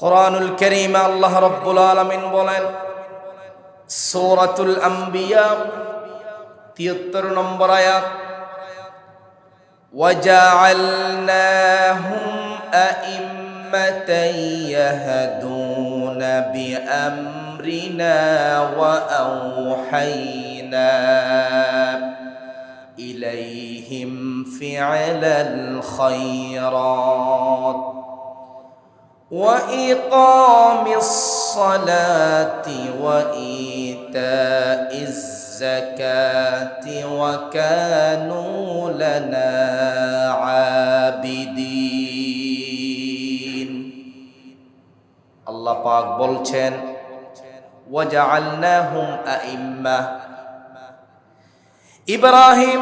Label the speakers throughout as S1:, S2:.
S1: কোরআনুল কারীমে আল্লাহ রাব্বুল আলামিন বলেন সূরাতুল আম্বিয়া ৭৩ নম্বর আয়াত, وَجَعَلْنَاهُمْ أَئِمَّةً يَهْدُونَ بِأَمْرِنَا وَأَوْحَيْنَا إِلَيْهِمْ فِعْلَ الْخَيْرَاتِ وَإِقَامِ الصَّلَاةِ وَإِيتَاءِ الزَّكَاةِ وَكَانُوا لَنَا عَابِدِينَ। আল্লাহ পাক বলছেন ওয়াজআলনাহুম আইম্মা, ইব্রাহিম,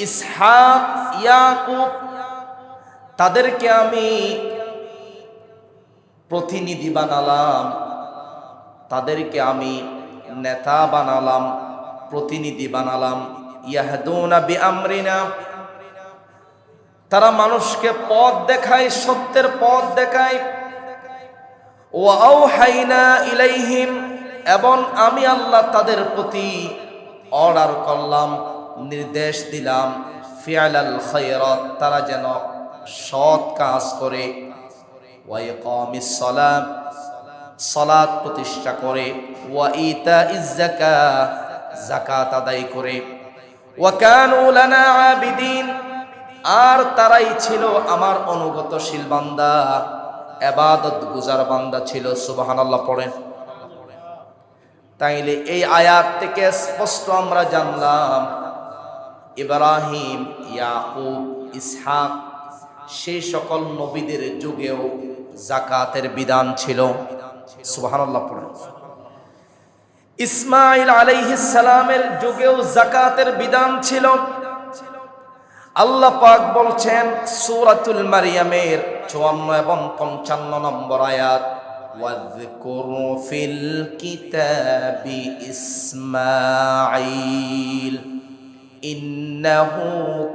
S1: ইসহাক, ইয়াকুব তাদেরকে আমি প্রতিনিধি বানালাম, তাদেরকে আমি নেতা বানালাম, প্রতিনিধি বানালাম। ইয়াহদুনা বিআমরিনা, তারা মানুষকে পথ দেখায়, সত্যের পথ দেখায়। ওয়া আওহাইনা ইলাইহিম, এবং আমি আল্লাহ তাদের প্রতি অর্ডার করলাম, নির্দেশ দিলাম, ফিআলাল খায়রাত, তারা যেন সৎ কাজ করে। ওয়া ইকামিস সালাত, সালাত প্রতিষ্ঠা করে। ওয়া ইতাইজ যাকাত, যাকাত আদায় করে। ওয়া কানু লানা আবিদিন, আর তারাই ছিল আমার অনুগতশীল বান্দা, ইবাদত গুজার বান্দা ছিল। সুবহানাল্লাহ পড়েন। তাইলে এই আয়াত থেকে স্পষ্ট আমরা জানলাম ইব্রাহিম, ইয়াকুব, ইসহাক সেই সকল নবীদের যুগেও যাকাতের বিধান ছিল। সুবহানাল্লাহ পড়েন। ইসমাঈল আলাইহিস সালামের যুগেও যাকাতের বিধান ছিল। আল্লাহ পাক বলছেন সূরাতুল মারইয়ামের ৫৪ এবং ৫৫ নম্বর আয়াত, ওয়াযকুর ফিল কিতাবি ইসমাঈল ইন্নাহু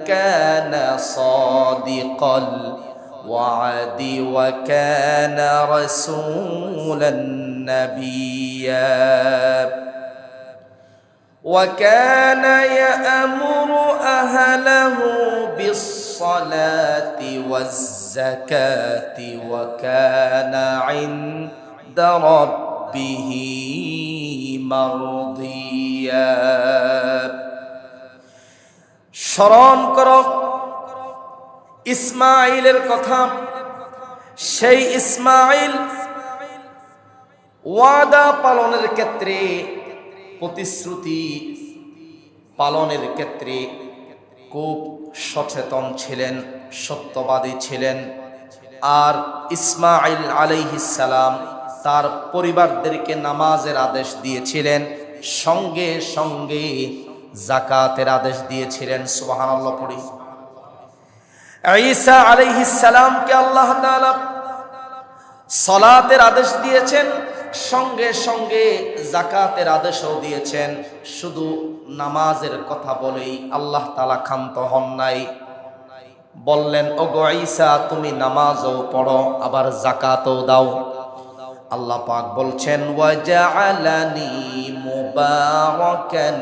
S1: কানা সাদিকাল ওয়াদি ওয়া কানা রাসূলান নাবিয়্যা وكان يأمر أهله بالصلاة والزكاة وكان عند ربه مرضيا। স্মরণ করো ইসমাঈলের কথা। সেই ইসমাঈল ওয়াদা পালনের ক্ষেত্রে, প্রতিশ্রুতি পালনের ক্ষেত্রে খুব সচেতন ছিলেন, সত্যবাদী ছিলেন। আর ইসমাঈল আলাইহিস সালাম তার পরিবারদেরকে নামাজের আদেশ দিয়েছিলেন, সঙ্গে সঙ্গে যাকাতের আদেশ দিয়েছিলেন। সুবহানাল্লাহ পড়ি। ঈসা আলাইহিস সালামকে আল্লাহ তাআলা সালাতের আদেশ দিয়েছেন, সঙ্গে সঙ্গে যাকাতের আদেশও দিয়েছেন। শুধু নামাজের কথা বলেই আল্লাহ তাআলা ক্ষান্ত হন নাই, বললেন ওগো ঈসা তুমি নামাজও পড়ো আবার যাকাতও দাও। আল্লাহ পাক বলছেন ওয়াজআলানি মুবারাকান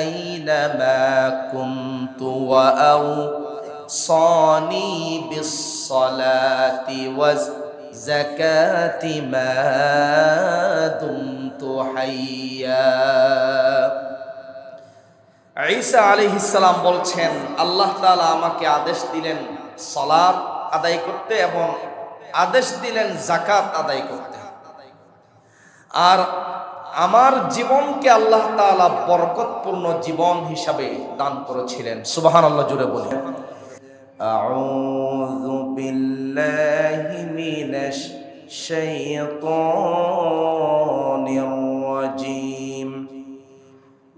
S1: আইনামা কুনতু ওয়া আওসানি বিস-সালাতি ওয়াজ যাকাতি মা দুমতু হাইয়া। ঈসা আলাইহিস সালাম বলছেন আল্লাহ তাআলা আমাকে আদেশ দিলেন সালাত আদায় করতে এবং আদেশ দিলেন যাকাত আদায় করতে। আর আমার জীবনকে আল্লাহ তাআলা বরকতপূর্ণ জীবন হিসাবে দান করেছিলেন। সুবহানাল্লাহ জুড়ে বলেন। আউযু বিল্লাহি মিনাশ শাইতানির রাজীম।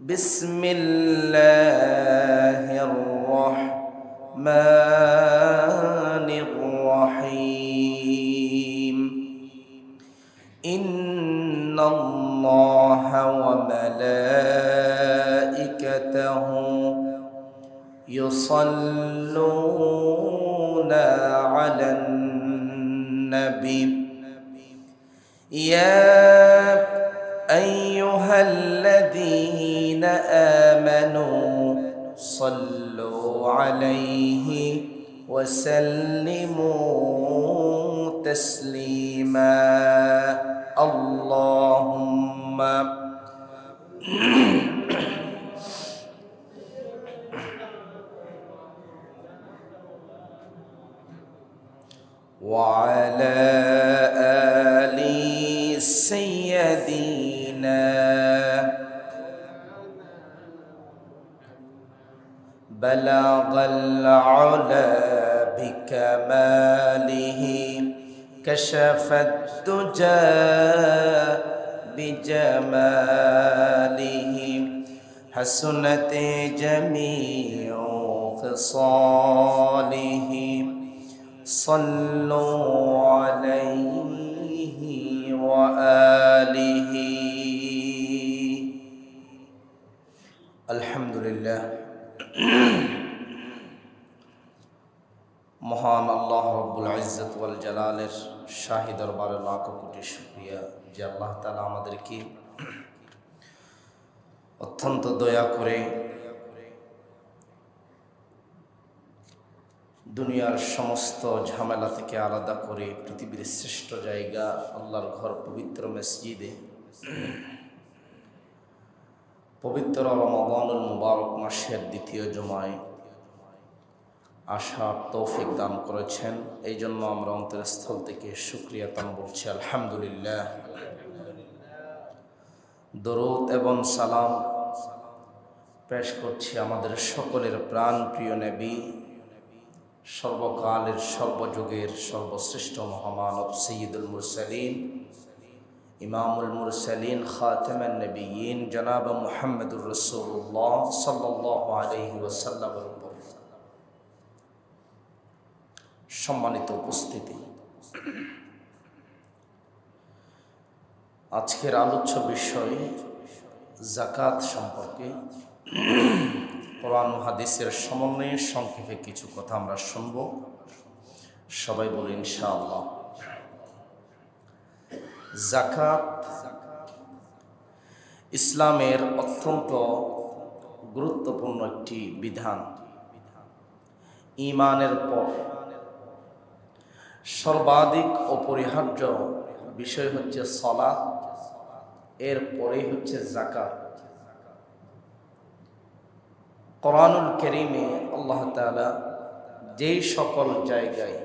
S1: বিসমিল্লাহির রাহমানির রাহিম। ইন্নাল্লাহা ওয়া মালাইকাতাহু يصلون على النبي يا أيها الذين آمنوا صلوا عليه وسلموا تسليما اللهم وعلى آل سيدنا بلغ العلا بكماله كشف الدجى بجماله حسنت جميع خصاله صلوا عليه وآله الحمد لله মহান আল্লাহ রব্বুল ইজ্জত ওয়াল জালালের শাহী দরবারে লাখ কোটি শুকরিয়া যে আল্লাহ তাআলা আমাদেরকে অত্যন্ত দয়া করে দুনিয়ার সমস্ত ঝামেলা থেকে আলাদা করে পৃথিবীর শ্রেষ্ঠ জায়গা আল্লাহর ঘর পবিত্র মসজিদে পবিত্র রমাদানুল মুবারক মাসের দ্বিতীয় জুমায় আসার তৌফিক দান করেছেন। এই জন্য আমরা অন্তরস্থল থেকে শুকরিয়া তান বলছি আলহামদুলিল্লাহ। দরুদ এবং সালাম পেশ করছি আমাদের সকলের প্রাণ প্রিয় নবী, সর্বকালের সর্বযুগের সর্বশ্রেষ্ঠ মহামানব সৈয়দুল মুরসালিন ইমামুল মুরসালিন খাতামান নবিয়্যিন জনাব মুহাম্মদুর রাসূলুল্লাহ সাল্লাল্লাহু আলাইহি ওয়াসাল্লামের উপর। সম্মানিত উপস্থিতি, আজকের আলোচ্য বিষয় যাকাত সম্পর্কে কোরআন ও হাদিসের সমন্বয়ে সংক্ষেপে কিছু কথা আমরা শুনব। সবাই বলি ইনশাআল্লাহ। যাকাত ইসলামের অত্যন্ত গুরুত্বপূর্ণ একটি বিধান। ঈমানের পর সর্বাধিক অপরিহার্য বিষয় হচ্ছে সালাত, এর পরেই হচ্ছে যাকাত। কোরআনুল কারীমে আল্লাহ তাআলা যেই সকল জায়গায়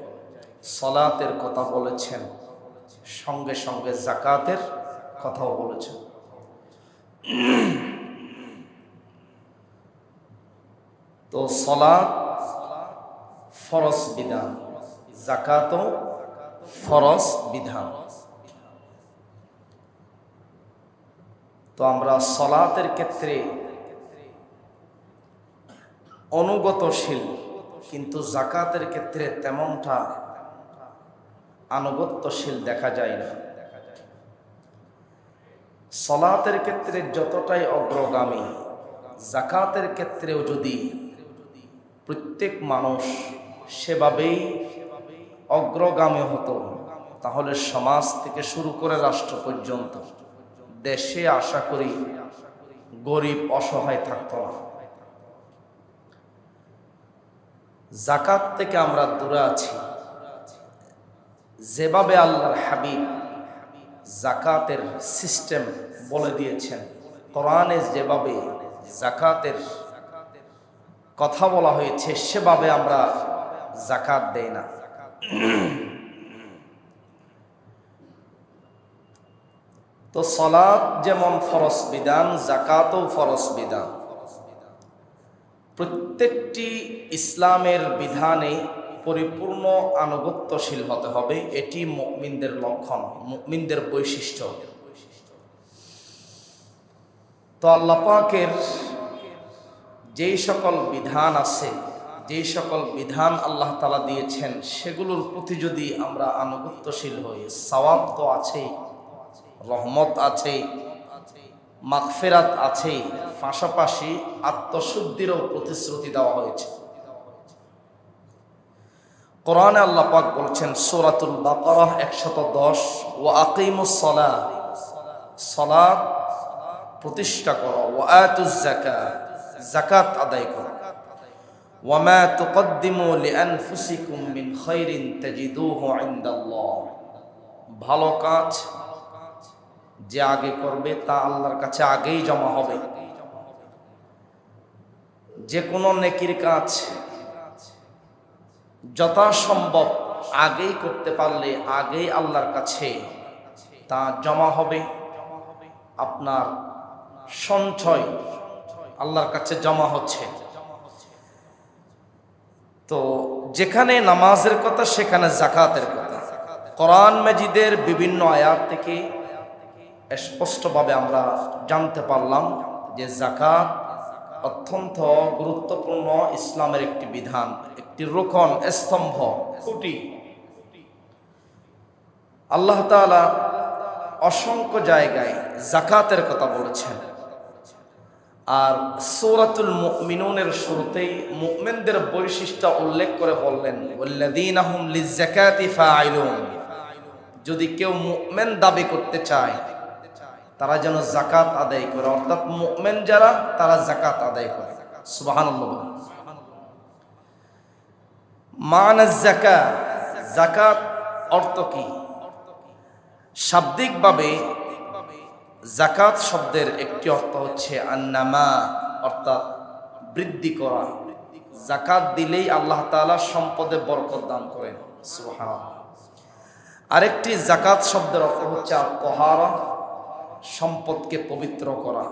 S1: সালাতের কথা বলেছেন সঙ্গে সঙ্গে যাকাতের কথাও বলেছেন। তো সালাত ফরজ বিধান, যাকাতও ফরজ বিধান। তো আমরা সালাতের ক্ষেত্রে অনুগতশীল, কিন্তু যাকাতের ক্ষেত্রে তেমনটা আনুগত্যশীল দেখা যায় না। সালাতের ক্ষেত্রে যতটাই অগ্রগামী, যাকাতের ক্ষেত্রেও যদি প্রত্যেক মানুষ সেভাবেই অগ্রগামী হতো, তাহলে সমাজ থেকে শুরু করে রাষ্ট্র পর্যন্ত দেশে আশা করি গরিব অসহায় থাকতো না। যাকাত থেকে আমরা দূরে আছি। যেভাবে আল্লাহর হাবিব যাকাতের সিস্টেম বলে দিয়েছেন, কোরআনে যেভাবে যাকাতের কথা বলা হয়েছে সেভাবে আমরা যাকাত দেই না। তো সালাত যেমন ফরজ বিধান, যাকাতও ফরজ বিধান। প্রত্যেকটি ইসলামের বিধানে পরিপূর্ণ আনুগত্যশীল হতে হবে, এটি মুমিনদের লক্ষণ, মুমিনদের বৈশিষ্ট্য। তো আল্লাহ পাকের যেই সকল বিধান আছে, যেই সকল বিধান আল্লাহ তাআলা দিয়েছেন, সেগুলোর প্রতি যদি আমরা আনুগত্যশীল হই, সওয়াব তো আছেই, রহমত আছেই, মাগফিরাত আছেই, পাশাপাশি আত্মশুদ্ধিরও প্রতিশ্রুতি দেওয়া হয়েছে। কোরআনে আল্লাহ পাক বলছেন সূরাতুল বাকারাহ 110, ওয়া আকিমুস সালাহ, সালাত প্রতিষ্ঠা করো, ওয়া আতুজ যাকাত, যাকাত আদায় করো, ওয়া মা তুকদ্দিমু লিআনফুসিকুম মিন খাইরিন তাজিদুহু ইনদাল্লাহ, ভালো কাজ যে আগে করবে তা আল্লাহর কাছে আগেই জমা হবে। যে কোনো নেকির কাজ যথাসম্ভব আগেই করতে পারলে আগেই আল্লাহর কাছে তা জমা হবে, আপনার সঞ্চয় আল্লাহর কাছে জমা হচ্ছে। তো যেখানে নামাজের কথা সেখানে যাকাতের কথা। কোরআন মাজিদের বিভিন্ন আয়াত থেকে স্পষ্টভাবে আমরা জানতে পারলাম যে যাকাত অত্যন্ত গুরুত্বপূর্ণ ইসলামের একটি বিধান, একটি রোকন, স্তম্ভ, খুঁটি। আল্লাহ তাআলা অসংখ্য জায়গায় যাকাতের কথা বলেছেন। আর সূরাতুল মুমিনুনের শুরুতেই মুমিনদের বৈশিষ্ট্য উল্লেখ করে বললেন, ওয়াল্লাযীনা হুম লিয-যাকাতি ফাঈলুন, যদি কেউ মুমিন দাবি করতে চায় তারা যেন যাকাত আদায় করে, অর্থাৎ মুমিন যারা তারা যাকাত আদায় করে। সুবহানাল্লাহ। মানা যাকাত, যাকাত অর্থ কি? শাব্দিকভাবে যাকাত শব্দের একটি অর্থ হচ্ছে আন্নামা, অর্থাৎ বৃদ্ধি করা। যাকাত দিলেই আল্লাহ তাআলা সম্পদে বরকত দান করেন। সুবহানাল্লাহ। আরেকটি যাকাত শব্দের অর্থ হচ্ছে আত-তাহারা, সম্পদকে পবিত্র করা।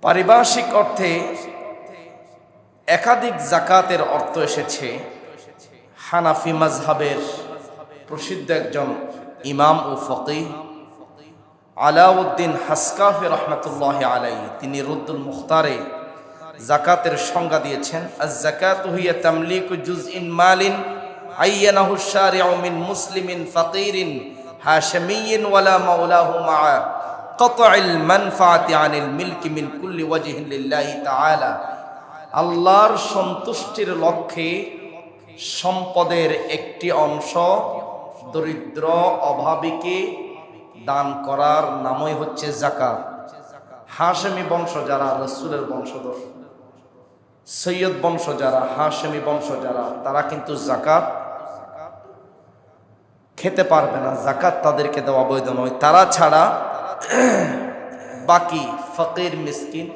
S1: পারিভাষিক অর্থে একাধিক যাকাতের অর্থ এসেছে। হানাফি মাযহাবের প্রসিদ্ধ একজন ইমাম ও ফকিহ আলাউদ্দিন হাসকাফি রাহমাতুল্লাহি আলাইহি, তিনি রুদ্দুল মুখতারে যাকাতের সংজ্ঞা দিয়েছেন, আয-যাকাতু হিয়া তামলিকু জুজইন মালিন আয়্যানাহু আশ-শারি'উ মিন মুসলিমিন ফাকিরিন হাশিমিয়্যিন ওয়ালা মাওলাহু মা'a কাত'ইল মানফাআতি আনিল মিলকি মিন কুল্লি ওয়াজহিন লিল্লাহি তাআলা। আল্লাহর সন্তুষ্টির লক্ষ্যে সম্পদের একটি অংশ দরিদ্র অভাবীকে দান করার নামই হচ্ছে যাকাত। হাশেমি বংশ যারা, রাসূলের বংশধর, সৈয়দ বংশ যারা, হাশেমি বংশ যারা, তারা কিন্তু যাকাত খেতে পারবে না, যাকাত তাদেরকে দেওয়া বৈধ নয়। তারা ছাড়া বাকি ফকির মিসকিন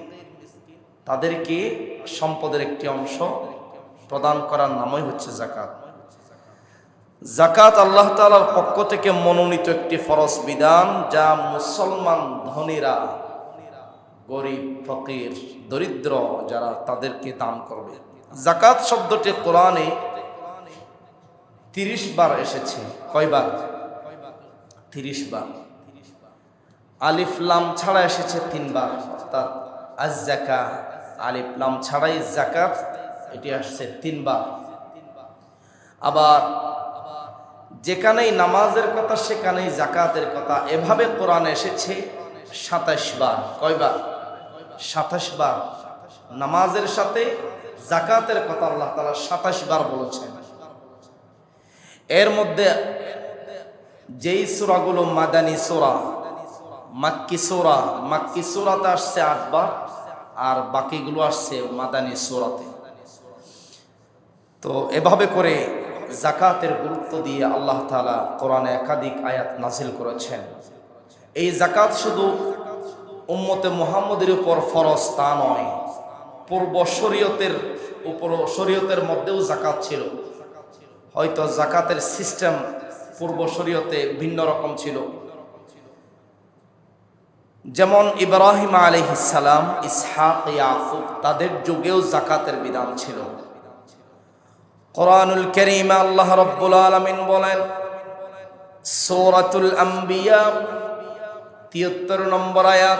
S1: তাদেরকে সম্পদের একটি অংশ প্রদান করার নামই হচ্ছে যাকাত। যাকাত আল্লাহ তাআলার পক্ষ থেকে মনোনীত একটি ফরজ বিধান, যা মুসলমান ধনীরা, গরিব, ফকির, দরিদ্র যারা, তাদেরকে দান করবে। যাকাত শব্দটি কোরআনে 30 বার এসেছে। কয়বার? 30 বার। আলিফ লাম ছাড়া এসেছে 3 বার, অর্থাৎ আয-যাকা, আলিফ লাম ছাড়াই যাকাত, এটি আসছে 3 বার। আবার যেখানেই নামাজের কথা সেখানেই যাকাতের কথা, এভাবে কোরআনে এসেছে 27 বার। কয়বার? 27 বার। নামাজের সাথে যাকাতের কথা আল্লাহ তাআলা 27 বার বলেছেন। এর মধ্যে যেই সূরাগুলো মাদানী সূরা, মাক্কি সূরা, মাক্কি সূরাতে আসছে 8 বার, আর বাকিগুলো আসছে মাদানী সূরাতে। তো এভাবে করে যাকাতের গুরুত্ব দিয়ে আল্লাহ তাআলা কোরআনে একাধিক আয়াত নাযিল করেছেন। এই যাকাত শুধু উম্মতে মুহাম্মদের উপর ফরজ তা নয়, পূর্ব শরীয়তের উপর, শরীয়তের মধ্যেও যাকাত ছিল। হয়তো যাকাতের সিস্টেম পূর্ব শরীয়তে ভিন্ন রকম ছিল। যেমন ইব্রাহিম আলাইহিস সালাম, ইসহাক, ইয়াকুব, তাদের যুগেও যাকাতের বিধান ছিল। কোরআনুল কারীমে আল্লাহ রাব্বুল আলামিন বলেন, সূরাতুল আম্বিয়া 73 নম্বর আয়াত,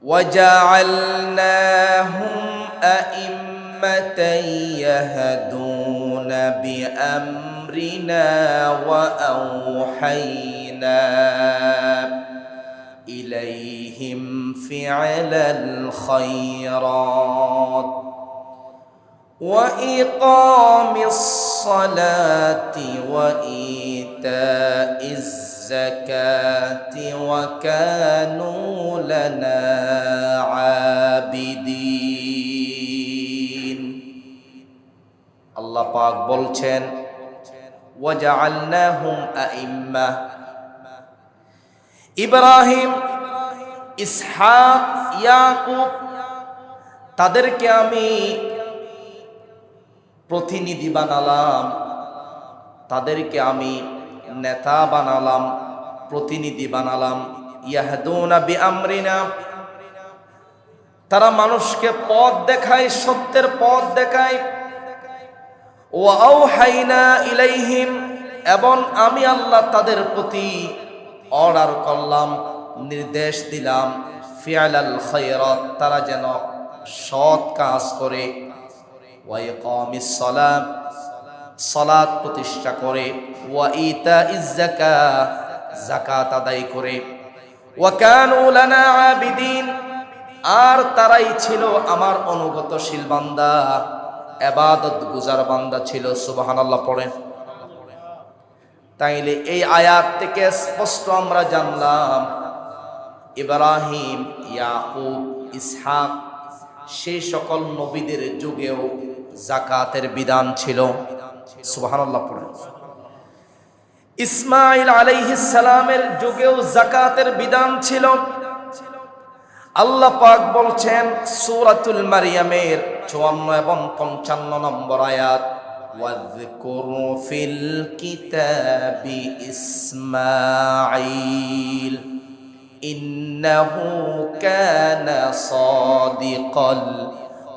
S1: ওয়াজআলনাহুম আইম্মাতান ইয়াহদুনা বিআমরিনা ওয়া আওহাইনা ইলাইহিম ফি'লাল খায়রাত وإقام الصلاة وإيتاء الزكاة وكانوا لنا عابدين আল্লাহ পাক বলছেন ওয়াজআলনাহুম আইম্মা ইব্রাহিম ইসহাক ইয়াকুব তাদেরকে আমি প্রতিনিধি বানালাম, তাদেরকে আমি নেতা বানালাম, প্রতিনিধি বানালাম। ইয়াহদুনা বিআমরিনা, তারা মানুষকে পথ দেখায়, সত্যের পথ দেখায়। ওয়া আওহাইনা ইলাইহিম, এবং আমি আল্লাহ তাদের প্রতি অর্ডার করলাম, নির্দেশ দিলাম, ফিআলাল খায়রাত, তারা যেন সৎ কাজ করে। ওয়া ইকামিস সালাত, সালাত প্রতিষ্ঠা করে। ওয়া ইতাইজ যাকাত, যাকাত আদায় করে। ওয়া কানু লানা আবিদিন, আর তারাই ছিল আমার অনুগতশীল বান্দা, ইবাদত গুজার বান্দা ছিল। সুবহানাল্লাহ পড়েন। তাইলে এই আয়াত থেকে স্পষ্ট আমরা জানলাম ইব্রাহিম, ইয়াকুব, ইসহাক সেই সকল নবীদের যুগেও যাকাতের বিধান ছিল। সুবহানাল্লাহ পড়েন। ইসমাঈল আলাইহিস সালামের যুগেও যাকাতের বিধান ছিল। আল্লাহ পাক বলছেন সূরাতুল মারইয়ামের 54 এবং 55 নম্বর আয়াত, ওয়াযকুর ফিল কিতাবি ইসমাঈল ইন্নাহু কানা সাদিকাল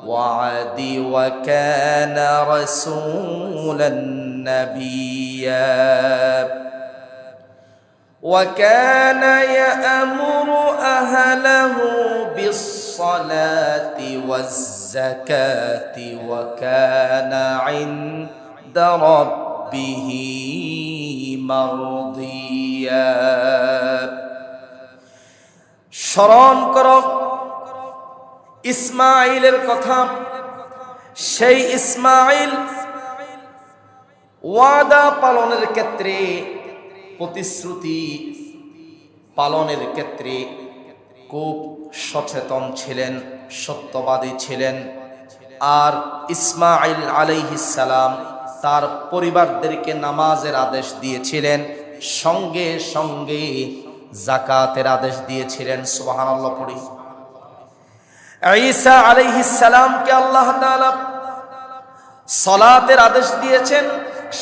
S1: ওয়াদি ওয়া কানা রাসূলান নাবিয়্যা وكان يأمر أهله بالصلاة والزكاة وكان عند ربه مرضيا স্মরণ করো ইসমাঈলের কথা। সেই ইসমাঈল ওয়াদা পালনের ক্ষেত্রে, প্রতিশ্রুতি পালনের ক্ষেত্রে খুব সচেতন ছিলেন, সত্যবাদী ছিলেন। আর ইসমাঈল আলাইহিস সালাম তার পরিবারদেরকে নামাজের আদেশ দিয়েছিলেন, সঙ্গে সঙ্গে যাকাতের আদেশ দিয়েছিলেন। সুবহানাল্লাহ পড়ি। ঈসা আলাইহিস সালামকে আল্লাহ তাআলা সালাতের আদেশ দিয়েছেন,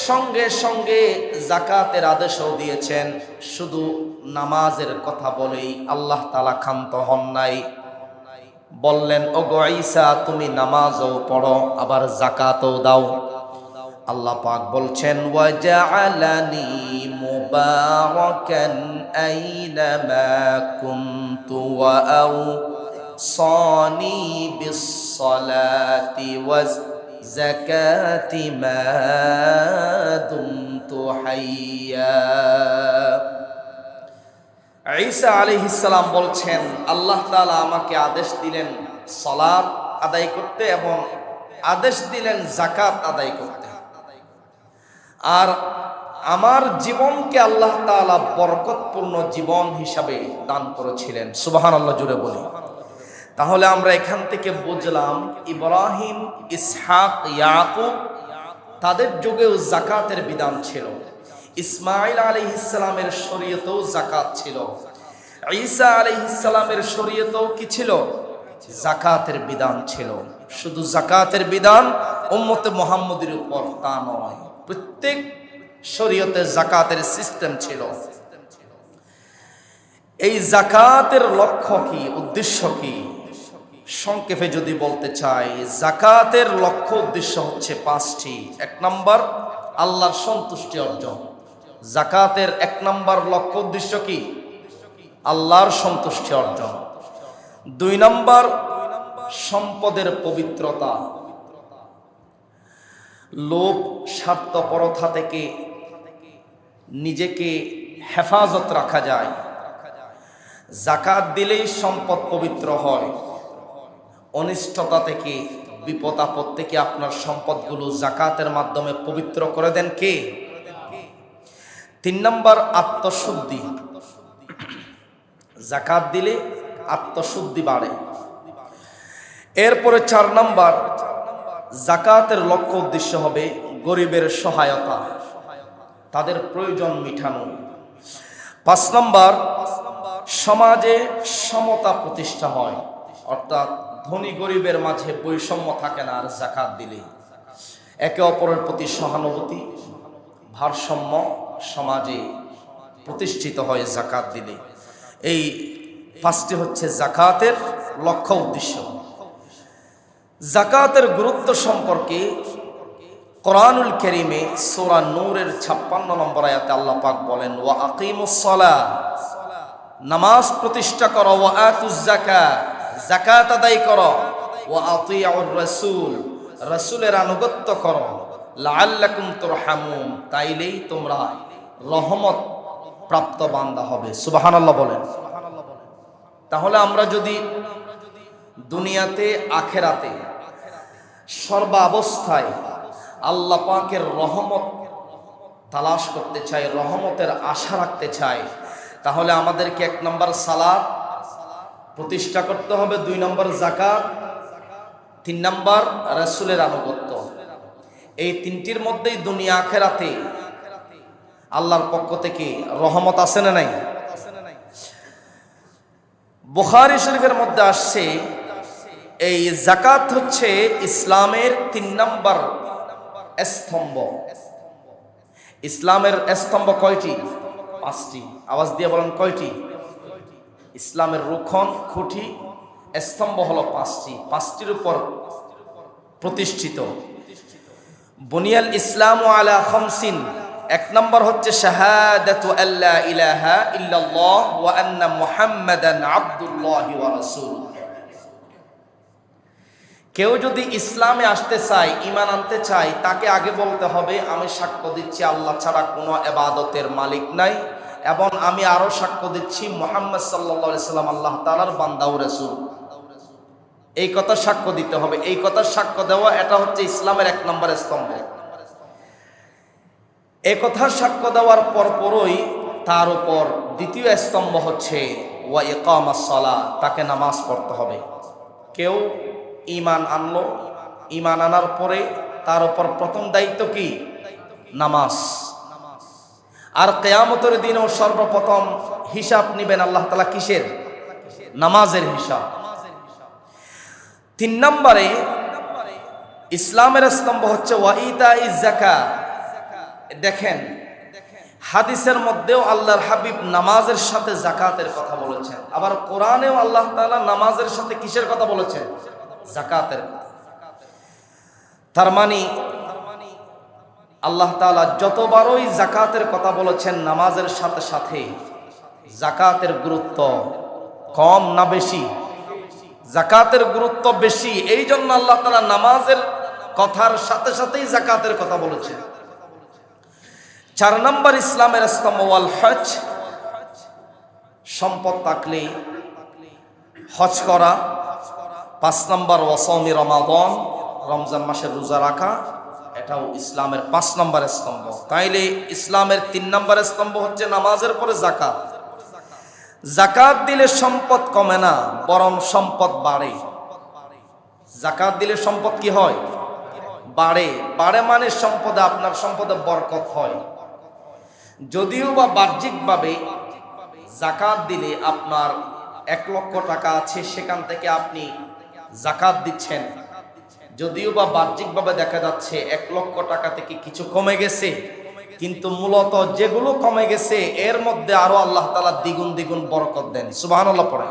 S1: সঙ্গে সঙ্গে যাকাতের আদেশও দিয়েছেন। শুধু নামাজের কথা বলেই আল্লাহ তাআলা ক্ষান্ত হন নাই, বললেন ওগো ঈসা তুমি নামাজও পড়ো আবার যাকাতও দাও। আল্লাহ পাক বলছেন ওয়াজআলানি মুবারাকান আইনামা কুনতু ওয়া আওসানি বিস-সালাতি ওয়াজ যাকাতি মা দুমতু হাইয়া। ঈসা আলাইহিস সালাম বলছেন আল্লাহ তাআলা আমাকে আদেশ দিলেন সালাত আদায় করতে এবং আদেশ দিলেন যাকাত আদায় করতে। আর আমার জীবনকে আল্লাহ তাআলা বরকতপূর্ণ জীবন হিসাবে দান করেছিলেন। সুবহানাল্লাহ জুড়ে বলি। তাহলে আমরা এখান থেকে বুঝলাম ইব্রাহিম, ইসহাক, ইয়াকুব তাদের যুগেও যাকাতের বিধান ছিল। ইসমাঈল আলাইহিস সালামের শরীয়তেও যাকাত ছিল। ঈসা আলাইহিস সালামের শরীয়তেও কি ছিল? যাকাতের বিধান ছিল। শুধু যাকাতের বিধান উম্মতে মুহাম্মদের উপর তা নয়, প্রত্যেক শরীয়তে যাকাতের সিস্টেম ছিল। এই যাকাতের লক্ষ্য কি, উদ্দেশ্য কি? সংক্ষেপে যদি বলতে চাই, যাকাতের লক্ষ্য উদ্দেশ্য হচ্ছে 5টি। 1 নম্বর আল্লাহর সন্তুষ্টি অর্জন। যাকাতের 1 নম্বর লক্ষ্য উদ্দেশ্য কি? আল্লাহর সন্তুষ্টি অর্জন। 2 নম্বর সম্পদের পবিত্রতা, লোভ স্বার্থপরতা থেকে নিজেকে হেফাজত রাখা যায়। যাকাত দিলেই সম্পদ পবিত্র হয়, অনিষ্টতা থেকে বিপদ আপদ থেকে আপনার সম্পদগুলো জাকাতের মাধ্যমে পবিত্র করে দেন কে? 3 নম্বর আত্মশুদ্ধি। জাকাত দিলে আত্মশুদ্ধি বাড়ে। এরপরে 4 নম্বর, জাকাতের লক্ষ্য উদ্দেশ্য হবে গরিবের সহায়তা, তাদের প্রয়োজন মিটানো। 5 নম্বর, সমাজে সমতা প্রতিষ্ঠা হয়, অর্থাৎ ধনী গরিবের মাঝে বৈষম্য থাকে না আর জাকাত দিলে। একে অপরের প্রতি সহানুভূতি, ভারসাম্য সমাজে প্রতিষ্ঠিত হয় জাকাত দিলে। এই 5টি হচ্ছে জাকাতের লক্ষ্য উদ্দেশ্য। জাকাতের গুরুত্ব সম্পর্কে কোরআনুল কারীমে সূরা নূরের 56 নম্বর আয়াতে আল্লাহ পাক বলেন, ওয়া আকিমুস সালাহ, নামাজ প্রতিষ্ঠা করো, ওয়া আতুজ যাকাত, যাকাত আদায় করো, ওয়া আতিউর রাসূল, রাসূলের আনুগত্য করো, লাআল্লাকুম তুরহামুন, তাইলেই তোমরা রহমত প্রাপ্ত বান্দা হবে। সুবহানাল্লাহ বলেন। তাহলে আমরা যদি দুনিয়াতে আখেরাতে সর্বাবস্থায় আল্লাহ পাকের রহমত তালাশ করতে চাই, রহমতের আশা রাখতে চাই, তাহলে আমাদেরকে 1 নম্বর সালাত প্রতিষ্ঠা করতে হবে, 2 নম্বর জাকাত, 3 নম্বর রাসূলের আনুগত্য। এই 3টির মধ্যেই দুনিয়া আখেরাতে আল্লাহর পক্ষ থেকে রহমত আছে না নাই? বুখারী শরীফের মধ্যে আসছে, এই জাকাত হচ্ছে ইসলামের 3 নম্বর স্তম্ভ। ইসলামের স্তম্ভ কয়টি? 5টি। আওয়াজ দিয়ে বলেন কয়টি? ইসলামের রুকন, খুঁটি, স্তম্ভ হলো 5টি। 5টির উপর প্রতিষ্ঠিত। বুনিয়াল ইসলামু আলা খামসিন। 1 নম্বর হচ্ছে শাহাদাতু আল্লা ইলাহা ইল্লাল্লাহ ওয়া আন্না মুহাম্মাদান আবদুল্লাহি ওয়া রাসূলুহু। কেউ যদি ইসলামে আসতে চায়, ঈমান আনতে চায়, তাকে আগে বলতে হবে আমি সাক্ষ্য দিচ্ছি আল্লাহ ছাড়া কোনো ইবাদতের মালিক নাই, এবং আমি আরো সাক্ষ্য দিচ্ছি মুহাম্মদ সাল্লাল্লাহু আলাইহি সাল্লাম আল্লাহ তাআলার বান্দা ও রাসূল। এই কথা সাক্ষ্য দিতে হবে। এই কথা সাক্ষ্য দেওয়া, এটা হচ্ছে ইসলামের 1 নম্বর স্তম্ভ। এই কথা সাক্ষ্য দেওয়ার পরপরই তার উপর দ্বিতীয় স্তম্ভ হচ্ছে ওয়া ইকামাস সালাহ, তাকে নামাজ পড়তে হবে। কেউ ঈমান আনলো, ঈমান আনার পরে তার উপর প্রথম দায়িত্ব কি? নামাজ। আর কিয়ামতের দিনেও সর্বপ্রথম হিসাব নেবেন আল্লাহ তাআলা কিসের? নামাজের হিসাব। 3 নম্বরে ইসলামের স্তম্ভ হচ্ছে ওয়া ইতাইজ যাকাত। দেখেন হাদিসের মধ্যেও আল্লাহর হাবিব নামাজের সাথে যাকাতের কথা বলেছেন, আবার কোরআনেও আল্লাহ তাআলা নামাজের সাথে কিসের কথা বলেছেন? যাকাতের কথা। তার মানে আল্লাহ তাআলা যতবারই যাকাতের কথা বলেছেন, নামাজের সাথে সাথে যাকাতের গুরুত্ব কম না বেশি? যাকাতের গুরুত্ব বেশি। এই জন্য আল্লাহ তাআলা নামাজের কথার সাথে সাথেই যাকাতের কথা বলেছেন। 4 নম্বর ইসলামের স্তম্ভ ওয়াল হজ, সম্পদ থাকলে হজ করা। 5 নম্বর ওয়াসৌমি রমাদান, রমজান মাসের রোজা রাখা, এটাও ইসলামের 5 নম্বর স্তম্ভ। তাইলে ইসলামের 3 নম্বর স্তম্ভ হচ্ছে নামাজের পরে জাকাত। জাকাত দিলে সম্পদ কমে না, বরং সম্পদ বাড়ে। জাকাত দিলে সম্পদ কি হয়? বাড়ে। বাড়ে মানে সম্পদে, আপনার সম্পদে বরকত হয়। যদিও বা বাহ্যিকভাবে জাকাত দিলে আপনার 1 লক্ষ টাকা আছে, সেখান থেকে আপনি জাকাত দিচ্ছেন, যদিও বা বাহ্যিকভাবে দেখা যাচ্ছে 1 লক্ষ টাকা থেকে কিছু কমে গেছে, কিন্তু মূলত যেগুলো কমে গেছে এর মধ্যে আরো আল্লাহ তাআলা দ্বিগুণ দ্বিগুণ বরকত দেন। সুবহানাল্লাহ পড়ে।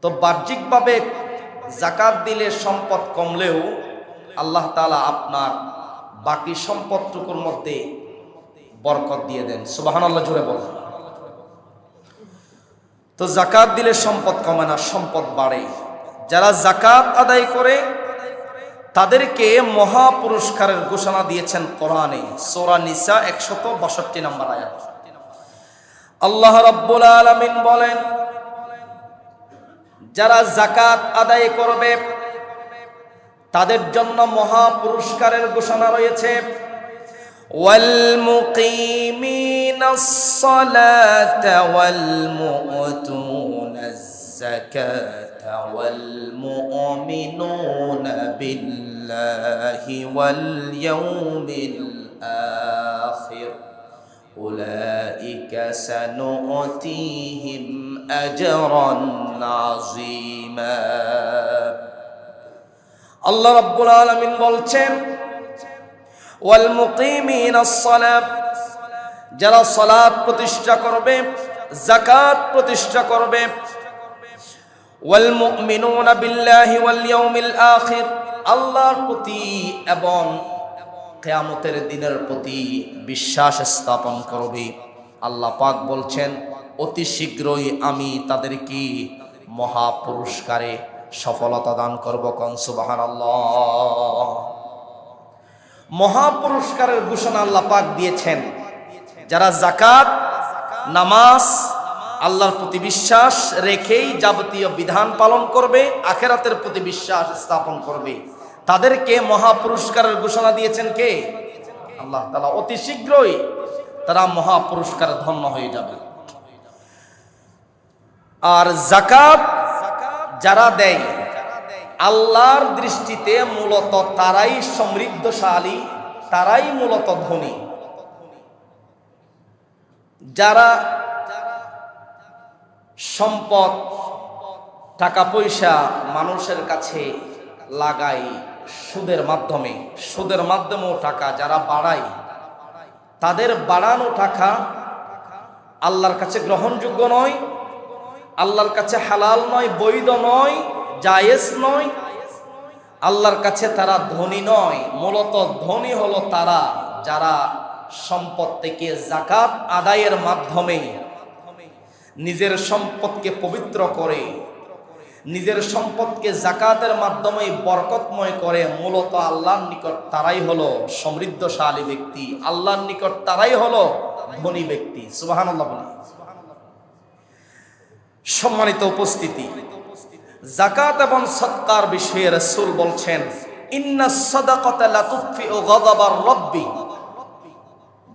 S1: তো বাহ্যিকভাবে জাকাত দিলে সম্পদ কমলেও আল্লাহ তাআলা আপনার বাকি সম্পদটুকুর মধ্যে বরকত দিয়ে দেন। সুবহানাল্লাহ জোরে বলেন। তো জাকাত দিলে সম্পদ কমে না, সম্পদ বাড়ে। যারা জাকাত আদায় করে তাদেরকে মহা পুরস্কারের ঘোষণা দিয়েছেন কোরআনে, সূরা নিসা 162 নম্বর আয়াত। আল্লাহ রাব্বুল আলামিন বলেন, যারা জাকাত আদায় করবে তাদের জন্য মহা পুরস্কারের ঘোষণা রয়েছে। ওয়াল মুকিমিনাস সালাতা ওয়াল মুতুনাজ যাকাতা ওয়াল মুমিনুনা বিল্লাহি ওয়াল ইয়াউমিল আখির উলাইকা সানুতিহিম আজরান আযীমা। আল্লাহ রাব্বুল আলামিন বলছেন, ওয়াল মুকিমিনাস সালাত, যারা সালাত প্রতিষ্ঠা করবে, যাকাত প্রতিষ্ঠা করবে, ওয়াল মুমিনুনা বিল্লাহি ওয়াল ইয়াউমিল আখির, আল্লাহর প্রতি এবং কিয়ামতের দিনের প্রতি বিশ্বাস স্থাপন করবে। আল্লাহ পাক বলছেন, অতি শীঘ্রই আমি তাদেরকে মহা পুরস্কারে সফলতা দান করব। কোন সুবহানাল্লাহ। মহা পুরস্কারের ঘোষণা আল্লাহ পাক দিয়েছেন যারা যাকাত, নামাজ, আল্লাহর প্রতি বিশ্বাস রেখেই যাবতীয় বিধান পালন করবে, আখিরাতের প্রতি বিশ্বাস স্থাপন করবে, তাদেরকে মহা পুরস্কারের ঘোষণা দিয়েছেন কে? আল্লাহ তাআলা। অতি শীঘ্রই তারা মহা পুরস্কারে ধন্য হয়ে যাবে। আর যাকাত যারা দেয়, আল্লাহর দৃষ্টিতে মূলত তারাই সমৃদ্ধশালী, তারাই মূলত ধনী। যারা সম্পদ, টাকা পয়সা মানুষের কাছে লাগায় সুদের মাধ্যমেও টাকা যারা বাড়ায়, তাদের বাড়ানো টাকা আল্লাহর কাছে গ্রহণযোগ্য নয়, আল্লাহর কাছে হালাল নয়, বৈধ নয়, জায়েজ নয়। আল্লাহর কাছে তারা ধনী নয়। মূলত ধনী হলো তারা যারা সম্পদ থেকে যাকাত আদায়ের মাধ্যমে নিজের সম্পদকে পবিত্র করে, নিজের সম্পদকে যাকাতের মাধ্যমে বরকতময় করে। মূলত আল্লাহর নিকট তারাই হলো সমৃদ্ধশালী ব্যক্তি, আল্লাহর নিকট তারাই হলো ধনী ব্যক্তি। সুবহানাল্লাহ বলি। সম্মানিত উপস্থিতি, যাকাত এবং সদকার বিষয়ে রাসূল বলছেন, ইন্নাস সাদাকাতা লা তুফিউ গাযাবার রাব্বি।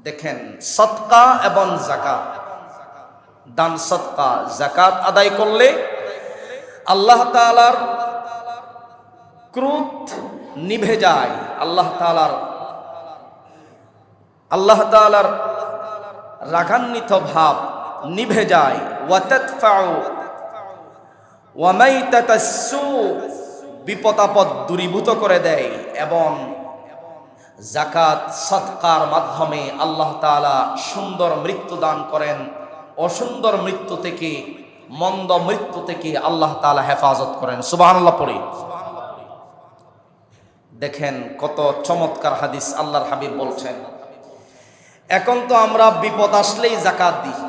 S1: দেখেন, সদকা এবং যাকাত, দান সদকা যাকাত আদায় করলে আল্লাহ তাআলার ক্রোধ নিভে যায়, আল্লাহ তাআলার রাগান্বিত ভাব নিভে যায়। ওয়া তাদফাউ ওয়া মাইতাতাসসু, বিপদ আপদ দূরীভূত করে দেয়। এবং যাকাত সদকার মাধ্যমে আল্লাহ তাআলা সুন্দর মৃত্যু দান করেন, অসুন্দর মৃত্যু থেকে, মন্দ মৃত্যু থেকে আল্লাহ তাআলা হেফাজত করেন। সুবহানাল্লাহ পড়ি। দেখেন কত চমৎকার হাদিস আল্লাহর হাবিব বলছেন। এখন তো আমরা বিপদ আসলেই যাকাত দিই,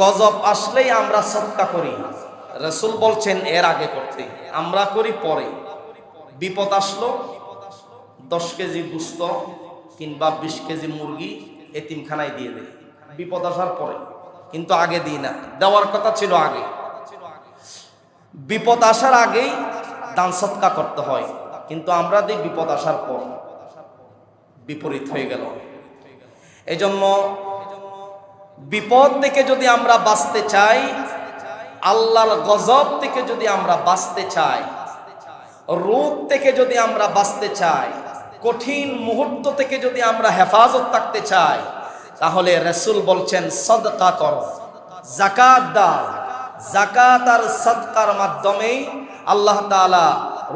S1: গজব আসলেই আমরা সদকা করি। রাসূল বলছেন এর আগে করতে, আমরা করি পরে। বিপদ আসলো, 10 কেজি গোশত কিংবা 20 কেজি মুরগি এতিমখানায় দিয়ে দেয়, বিপদ আসার পরে, কিন্তু আগে দিই না। দেওয়ার কথা ছিল আগে। বিপদ আসার আগেই দান সদকা করতে হয়, কিন্তু আমরা দিই বিপদ আসার পর। বিপরীত হয়ে গেল। এজন্য বিপদ থেকে যদি আমরা বাঁচতে চাই, আল্লাহর গজব থেকে যদি আমরা বাঁচতে চাই, রোগ থেকে যদি আমরা বাঁচতে চাই, কঠিন মুহূর্ত থেকে যদি আমরা হেফাজত থাকতে চাই, তাহলে রাসূল বলছেন সদকা করো, যাকাত দাও। যাকাত আর সদকার মাধ্যমে আল্লাহ তাআলা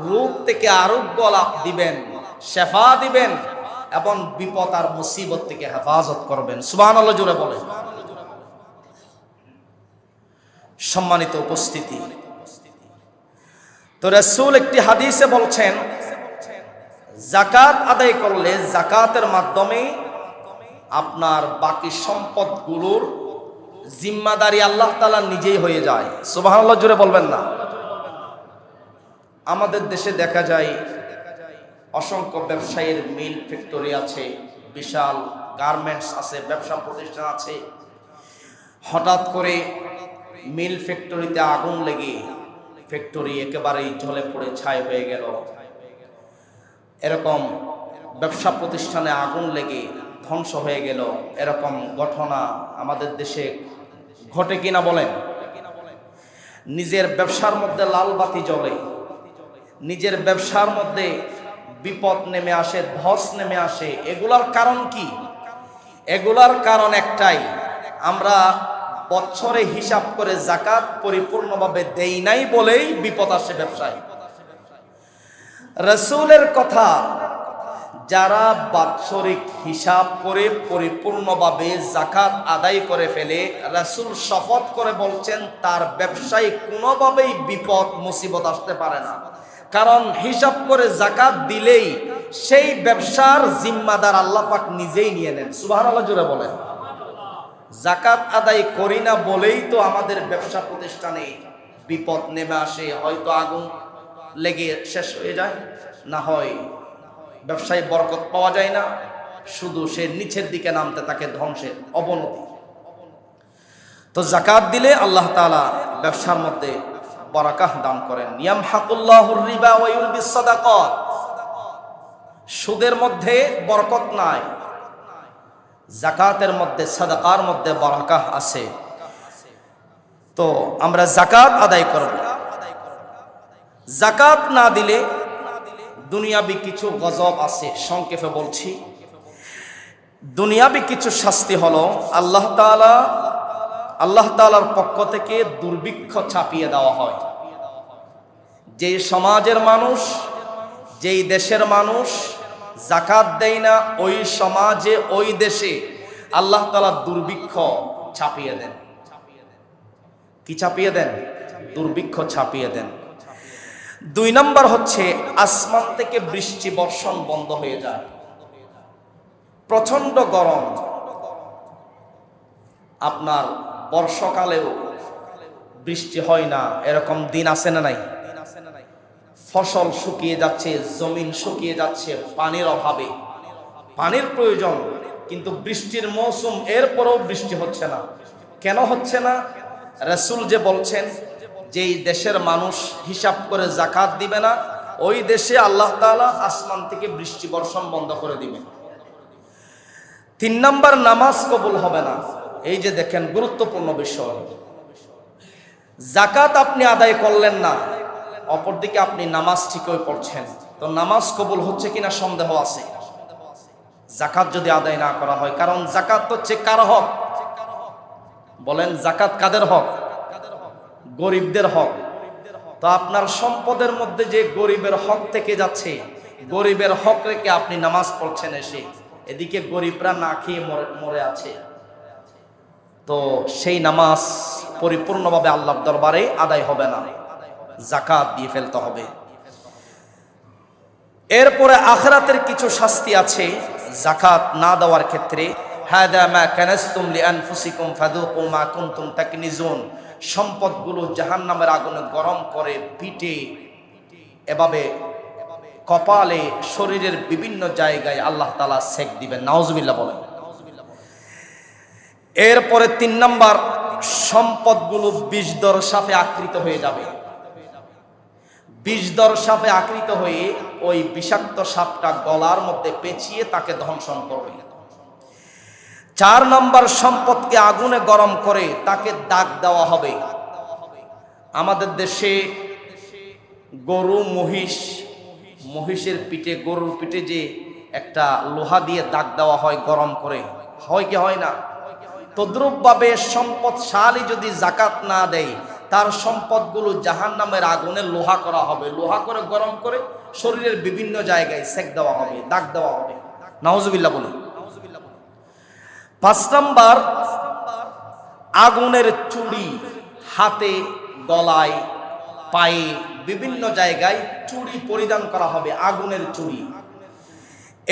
S1: রোগ থেকে আরোগ্য লাভ দিবেন, শেফা দিবেন এবং বিপদ আর মুসিবত থেকে হেফাজত করবেন। সুবহানাল্লাহ জোরে বলেন। সম্মানিত উপস্থিতি, তো রাসূল একটি হাদিসে বলছেন, যাকাত আদায় করলে যাকাতের মাধ্যমে আপনার বাকি সম্পদগুলোর জিম্মাদারি আল্লাহ তাআলা নিজেই হয়ে যায়। সুবহানাল্লাহ জোরে বলবেন না? আমাদের দেশে দেখা যায় অসংখ্য ব্যবসায়ীর মিল ফ্যাক্টরি আছে, বিশাল গার্মেন্টস আছে, ব্যবসা প্রতিষ্ঠান আছে। হঠাৎ করে মিল ফ্যাক্টরিতে আগুন লেগে ফ্যাক্টরি একেবারেই ঝলে পড়ে ছাই হয়ে গেল, এরকম ব্যবসা প্রতিষ্ঠানে আগুন লেগে ধ্বংস হয়ে গেল, এরকম ঘটনা আমাদের দেশে ঘটে কিনা বলেন? নিজের ব্যবসার মধ্যে লাল বাতি জ্বলে, নিজের ব্যবসার মধ্যে বিপদ নেমে আসে, ধস নেমে আসে। এগুলার কারণ কি? এগুলার কারণ একটাই, আমরা বছরে হিসাব করে যাকাত পরিপূর্ণভাবে দেই নাই বলেই বিপদ আসে ব্যবসায়। রাসূলের কথা, যারা বাৎসরিক হিসাব করে পরিপূর্ণভাবে যাকাত আদায় করে ফেলে, রাসূল শপথ করে বলছেন তার ব্যবসায় কোনোভাবেই বিপদ মুসিবত আসতে পারে না। কারণ হিসাব করে যাকাত দিলেই সেই ব্যবসার জিম্মাদার আল্লাহ পাক নিজেই নিয়ে নেন। সুবহানাল্লাহ জোরে বলেন। যাকাত আদায় করি না বলেই তো আমাদের ব্যবসা প্রতিষ্ঠানে বিপদ নেমে আসে, হয়তো আগুন লেগে শেষ হয়ে যায়, না হয় ব্যবসায় বরকত পাওয়া যায় না, শুধু সে নিচের দিকে নামতে থাকে, ধ্বংসের অবনতি। তো যাকাত দিলে আল্লাহ তাআলা ব্যবসার মধ্যে বারাকাহ দান করেন। ইয়ামহাকুল্লাহুর রিবা ওয়া ইউরবিস সাদাকাত। সুদের মধ্যে বরকত নাই, যাকাতের মধ্যে, সাদাকার মধ্যে বারাকাহ আছে। তো আমরা যাকাত আদায় করব। যাকাত না দিলে দুনিয়াবি কিছু গজব আছে, সংক্ষেপে বলছি। দুনিয়াবি কিছু শাস্তি হলো আল্লাহ তাআলার পক্ষ থেকে দুর্ভিক্ষ চাপিয়ে দেওয়া হয়। যেই সমাজের মানুষ, যেই দেশের মানুষ যাকাত দেয় না, ওই সমাজে, ওই দেশে আল্লাহ তাআলা দুর্ভিক্ষ চাপিয়ে দেন। কি চাপিয়ে দেন? দুর্ভিক্ষ চাপিয়ে দেন। 2 নম্বর হচ্ছে আসমান থেকে বৃষ্টি বর্ষণ বন্ধ হয়ে যায়। প্রচন্ড গরম, আপনার বর্ষাকালেও বৃষ্টি হয় না, এরকম দিন আছে না নাই? ফসল শুকিয়ে যাচ্ছে, জমিন শুকিয়ে যাচ্ছে পানির অভাবে, পানির প্রয়োজন, কিন্তু বৃষ্টির মৌসুম, এরপরও বৃষ্টি হচ্ছে না। কেন হচ্ছে না? রাসূল যে বলছেন যেই দেশের মানুষ হিসাব করে যাকাত দিবে না, ওই দেশে আল্লাহ তাআলা আসমান থেকে বৃষ্টি বর্ষণ বন্ধ করে দিবেন। 3 নম্বর, নামাজ কবুল হবে না। এই যে দেখেন, গুরুত্বপূর্ণ বিষয়। যাকাত আপনি আদায় করলেন না, অপরদিকে আপনি নামাজ ঠিকই পড়ছেন, তো নামাজ কবুল হচ্ছে কিনা সন্দেহ আছে যাকাত যদি আদায় না করা হয়। কারণ যাকাত হচ্ছে কার হক? বলেন, যাকাত কাদের হক? গরিবদের হক। তো আপনার সম্পদের মধ্যে যে গরিবের হক থেকে যাচ্ছে, গরিবের হক রেখে আপনি নামাজ পড়ছেন এসে, এদিকে গরিবরা না খেয়ে মরে আছে, তো সেই নামাজ পরিপূর্ণভাবে আল্লাহর দরবারে আদায় হবে না, যাকাত দিয়ে ফেলতে হবে। এরপরে আখিরাতের কিছু শাস্তি আছে যাকাত না দেওয়ার ক্ষেত্রে। হাদা মা কানাসতুম লিআনফুসিকুম ফাযুকু মা কুনতুম তাকনিজুন। সম্পদগুলো জাহান্নামের আগুনে গরম করে পিঠে, এভাবে কপালে, শরীরের বিভিন্ন জায়গায় আল্লাহ তাআলা সেক দিবেন। নাউজুবিল্লাহ বলেন। এরপরে 3 নম্বর, সম্পদগুলো বিষধর সাপে আকৃত হয়ে যাবে। বিষধর সাপে আকৃত হয়ে ওই বিষাক্ত সাপটা গলার মধ্যে পেঁচিয়ে তাকে ধ্বংসন করবে। 4 নম্বর, সম্পদকে আগুনে গরম করে তাকে দাগ দেওয়া হবে। আমাদের দেশে গরু, মহিষের পিঠে, গরুর পিঠে যে একটা লোহা দিয়ে দাগ দেওয়া হয় গরম করে, হয় কি হয় না? তদ্রূপভাবে সম্পদশালী যদি যাকাত না দেয়, তার সম্পদগুলো জাহান্নামের আগুনে লোহা করা হবে, লোহা করে গরম করে শরীরের বিভিন্ন জায়গায় সেক দেওয়া হবে, দাগ দেওয়া হবে। নাউজুবিল্লাহ বলুন। 5 নম্বর, আগুনের চুড়ি হাতে, গলায়, পায়ে, বিভিন্ন জায়গায় চুড়ি পরিধান করা হবে, আগুনের চুড়ি।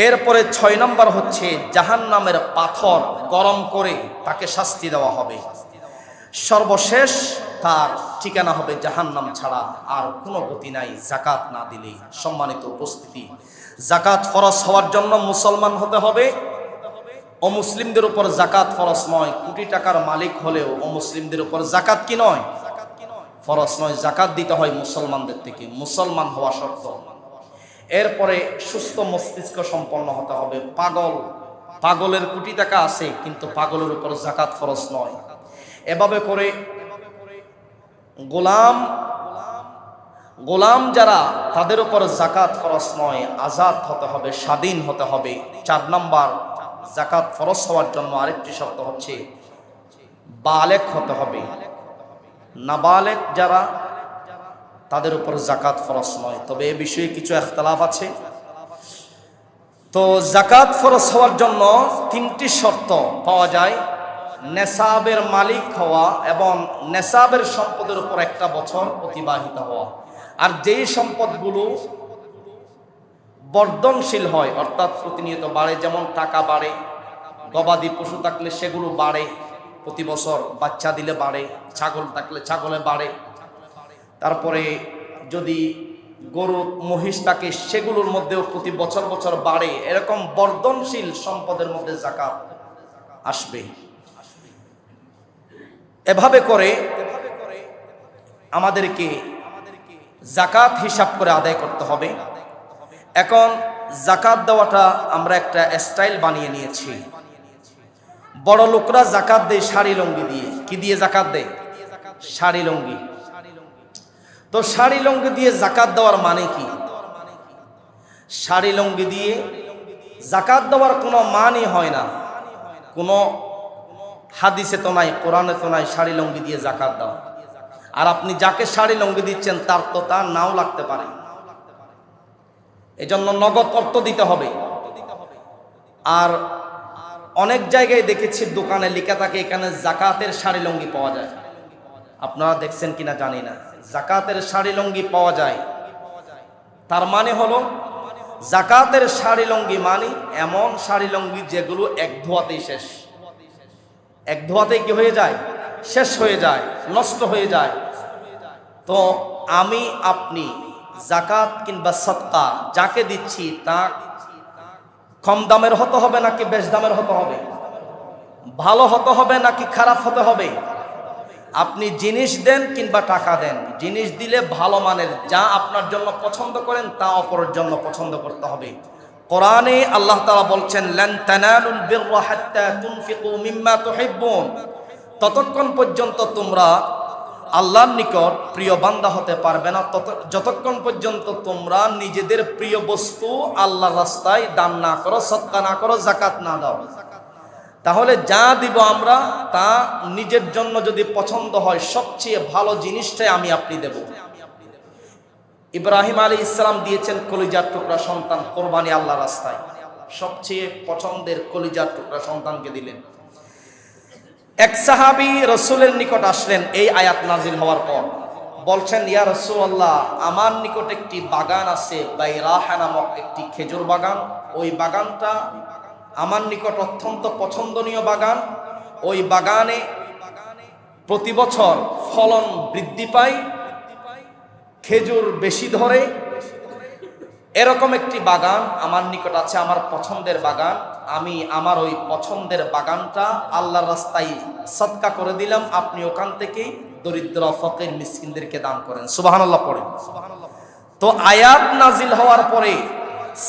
S1: এরপরে 6 নম্বর হচ্ছে জাহান্নামের পাথর গরম করে তাকে শাস্তি দেওয়া হবে। সর্বশেষ তার ঠিকানা হবে জাহান্নাম ছাড়া আর কোনো গতি নাই যাকাত না দিলে। সম্মানিত উপস্থিতি, যাকাত ফরজ হওয়ার জন্য মুসলমান হতে হবে। অমুসলিমদের উপর যাকাত ফরজ নয়। কোটি টাকার মালিক হলেও অমুসলিমদের উপর যাকাত কি নয়? ফরজ নয়, জাকাত দিতে হয় মুসলমানদের থেকে, মুসলমান হওয়া শর্ত। এরপরে সুস্থ মস্তিষ্ক সম্পন্ন হতে হবে। পাগলের কোটি টাকা আছে কিন্তু পাগলের উপর জাকাত ফরজ নয়। এভাবে করে গোলাম যারা, তাদের উপর জাকাত ফরজ নয়, আজাদ হতে হবে, স্বাধীন হতে হবে। 4 নাম্বার, জাকাত ফরজ হওয়ার জন্য আরেকটি শর্ত হচ্ছে বালেগ হতে হবে। নাবালেগ যারা, তাদের উপর জাকাত ফরজ নয়। তবে এ বিষয়ে কিছু ইখতিলাফ আছে। তো জাকাত ফরজ হওয়ার জন্য 3টি শর্ত পাওয়া যায়: নেসাবের মালিক হওয়া এবং নেসাবের সম্পদের উপর 1 বছর অতিবাহিত হওয়া। আর যেই সম্পদগুলো বর্ধনশীল হয়, অর্থাৎ প্রতিনিয়ত বাড়ে, যেমন টাকা বাড়ে, গবাদি পশু থাকলে সেগুলো বাড়ে প্রতি বছর, বাচ্চা দিলে বাড়ে, ছাগল থাকলে ছাগলে বাড়ে, তারপরে যদি গরু মহিষ থাকে সেগুলোর মধ্যেও প্রতি বছর বছর বাড়ে, এরকম বর্ধনশীল সম্পদের মধ্যে জাকাত আসবে। এভাবে করে আমাদেরকে জাকাত হিসাব করে আদায় করতে হবে। এখন জাকাত দেওয়াটা আমরা একটা স্টাইল বানিয়ে নিয়েছি। বড় লোকরা জাকাত দেয় শাড়ি লুঙ্গি দিয়ে। কি দিয়ে জাকাত দেয়? শাড়ি লুঙ্গি। তো শাড়ি লুঙ্গি দিয়ে জাকাত দেওয়ার মানে কি? শাড়ি লুঙ্গি দিয়ে জাকাত দেওয়ার কোনো মানই হয় না, কোনো হাদিসে তো নাই, কোরআনে তো নাই শাড়ি লুঙ্গি দিয়ে জাকাত দাও। আর আপনি যাকে শাড়ি লুঙ্গি দিচ্ছেন তার তো তা নাও লাগতে পারে, এজন্য নগদ অর্থ দিতে হবে। আর অনেক জায়গায় দেখেছি দোকানে লেখা থাকে এখানে জাকাতের শাড়ি লুঙ্গি পাওয়া যায়। আপনারা দেখছেন কিনা জানি না, জাকাতের শাড়ি লুঙ্গি পাওয়া যায়। তার মানে হলো জাকাতের শাড়ি লুঙ্গি মানে এমন শাড়ি লুঙ্গি যেগুলো এক ধোয়াতেই শেষ। এক ধোয়াতেই কি হয়ে যায়? শেষ হয়ে যায়, নষ্ট হয়ে যায়। তো আমি আপনি জাকাত কিংবা সদকা যাকে দিচ্ছি তা কম দামের হতে হবে নাকি বেশ দামের হতে হবে? ভালো হতে হবে নাকি খারাপ হতে হবে? আপনি জিনিস দেন কিংবা টাকা দেন, জিনিস দিলে ভালো মানের, যা আপনার জন্য পছন্দ করেন তা অপরের জন্য পছন্দ করতে হবে। কোরআনে আল্লাহ তাআলা বলছেন, লান তানালুল বিররা হাত্তা তুনফিকু মিম্মা তুহিব্বুন, ততক্ষণ পর্যন্ত তোমরা আল্লাহর নিকট প্রিয় বান্দা হতে পারবে না যতক্ষণ পর্যন্ত তোমরা নিজেদের প্রিয় বস্তু আল্লাহর রাস্তায় দান না করো, সদকা না করো, যাকাত না দাও। তাহলে যা দিব আমরা তা নিজের জন্য যদি পছন্দ হয়, সবচেয়ে ভালো জিনিসটাই আমি আপনি দেব। ইব্রাহিম আলাইহিস সালাম দিয়েছেন কলিজার টুকরা সন্তান কোরবানি আল্লাহর রাস্তায়, সবচেয়ে পছন্দের কলিজার টুকরা সন্তানকে দিলেন। এক সাহাবী রাসূলের নিকট আসলেন এই আয়াত নাজিল হওয়ার পর, বলছেন, ইয়া রাসূলুল্লাহ, আমার নিকট একটি বাগান আছে, বাইরাহা নামক একটি খেজুর বাগান। ওই বাগানটা আমার নিকট অত্যন্ত পছন্দনীয় বাগান। ওই বাগানে প্রতি বছর ফলন বৃদ্ধি পায়, খেজুর বেশি ধরে। এরকম একটি বাগান আমার নিকট আছে, আমার পছন্দের বাগান। আমি আমার ওই পছন্দের বাগানটা আল্লাহর রাস্তায় সদকা করে দিলাম, আপনি ওখান থেকে দরিদ্র ফকির মিসকিনদেরকে দান করেন। সুবহানাল্লাহ পড়েন। তো আয়াত নাজিল হওয়ার পরে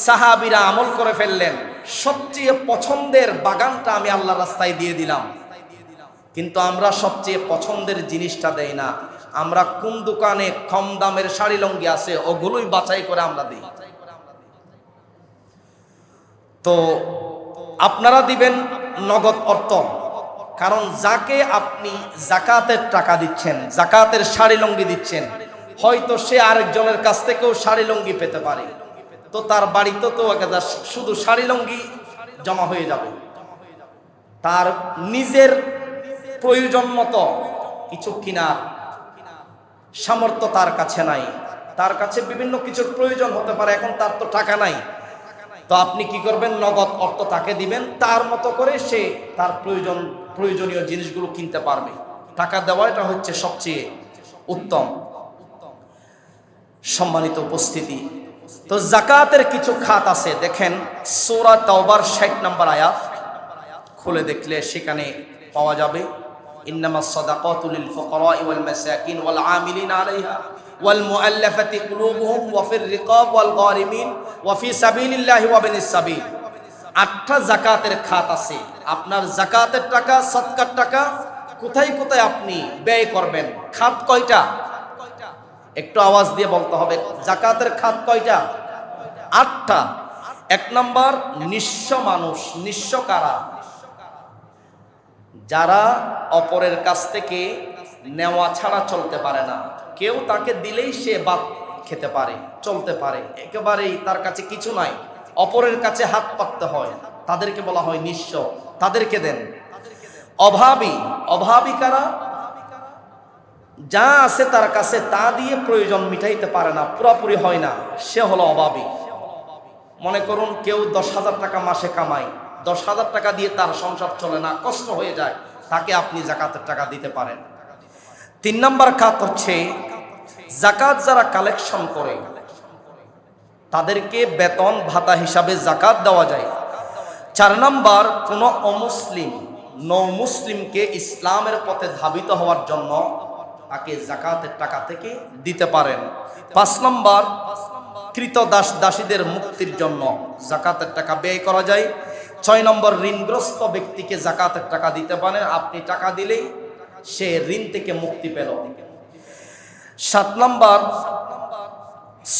S1: সাহাবীরা আমল করে ফেললেন, সবচেয়ে পছন্দের বাগানটা আমি আল্লাহর রাস্তায় দিয়ে দিলাম। কিন্তু আমরা সবচেয়ে পছন্দের জিনিসটা দেই না, আমরা কোন দোকানে কম দামের শাড়ি লুঙ্গি আছে ওগুলোই বাছাই করে আমরা দিই। তো আপনারা দিবেন নগদ অর্থ, কারণ যাকে আপনি জাকাতের টাকা দিচ্ছেন, জাকাতের শাড়ি লুঙ্গি দিচ্ছেন, হয়তো সে আরেকজনের কাছ থেকেও শাড়ি লুঙ্গি পেতে পারে। তো তার বাড়িতে তো শুধু শাড়ি লুঙ্গি জমা হয়ে যাবে, তার নিজের প্রয়োজন মতো কিছু কেনার সামর্থ্য তার কাছে নাই। তার কাছে বিভিন্ন কিছুর প্রয়োজন হতে পারে, এখন তার তো টাকা নাই। তো আপনি কি করবেন? নগদ অর্থ তাকে দিবেন, তার মতো করে সে তার প্রয়োজনীয় জিনিসগুলো কিনতে পারবে। টাকা দেওয়া এটা হচ্ছে সবচেয়ে উত্তম। সম্মানিত উপস্থিতি, তো জাকাতের কিছু খাত আছে। দেখেন সূরা তাওবার 60 নম্বর আয়াত খুলে দেখলে সেখানে পাওয়া যাবে ইন্নামাস সাদাকাতু লিল ফুকারা'i ওয়াল মাসাকিন ওয়াল আমিলিনা আলাইহা ওয়াল মুআল্লাফাতি কুলুবুহুম ওয়া ফির রিকাব ওয়াল গারিমিন ওয়া ফি সাবিলিল্লাহি ওয়া বিনিস সাবিল। 8টা যাকাতের খাত আছে। আপনার যাকাতের টাকা, সদকার টাকা কোথায় কোথায় আপনি ব্যয় করবেন, খাত কয়টা? একটু আওয়াজ দিয়ে বলতে হবে, যাকাতের খাত কয়টা? 8টা। 1 নম্বর, নিঃস্ব মানুষ। নিঃস্ব কারা? যারা অপরের কাছ থেকে নেওয়া ছাড়া চলতে পারে না। কেউ তাকে দিলেই সে ভাত খেতে পারে, চলতে পারে, একেবারেই তার কাছে কিছু নাই, অপরের কাছে হাত পাততে হয়, তাদেরকে বলা হয় নিঃস্ব। তাদেরকে দেন। অভাবী। অভাবী কারা? যা আছে তার কাছে তা দিয়ে প্রয়োজন মিটাইতে পারে না, পুরোপুরি হয় না, সে হলো অভাবী। মনে করুন কেউ 10,000 টাকা মাসে কামায়, 10,000 টাকা দিয়ে তার সংসার চলে না, কষ্ট হয়ে যায়, তাকে আপনি যাকাতের টাকা দিতে পারেন। 3 নম্বর খাত হচ্ছে যাকাত যারা কালেকশন করে তাদেরকে বেতন ভাতা হিসাবে যাকাত দেওয়া যায়। 4 নম্বর, কোন অমুসলিম নও মুসলিমকে ইসলামের পথে ধাবিত হওয়ার জন্য তাকে যাকাতের টাকা থেকে দিতে পারেন। 5 নম্বর, কৃতদাস দাসীদের মুক্তির জন্য যাকাতের টাকা ব্যয় করা যায়। 6 নম্বর, ঋণগ্রস্ত ব্যক্তিকে যাকাতের টাকা দিতে পারেন, আপনি টাকা দিলেই সে ঋণ থেকে মুক্তি পেল। 7 নম্বর,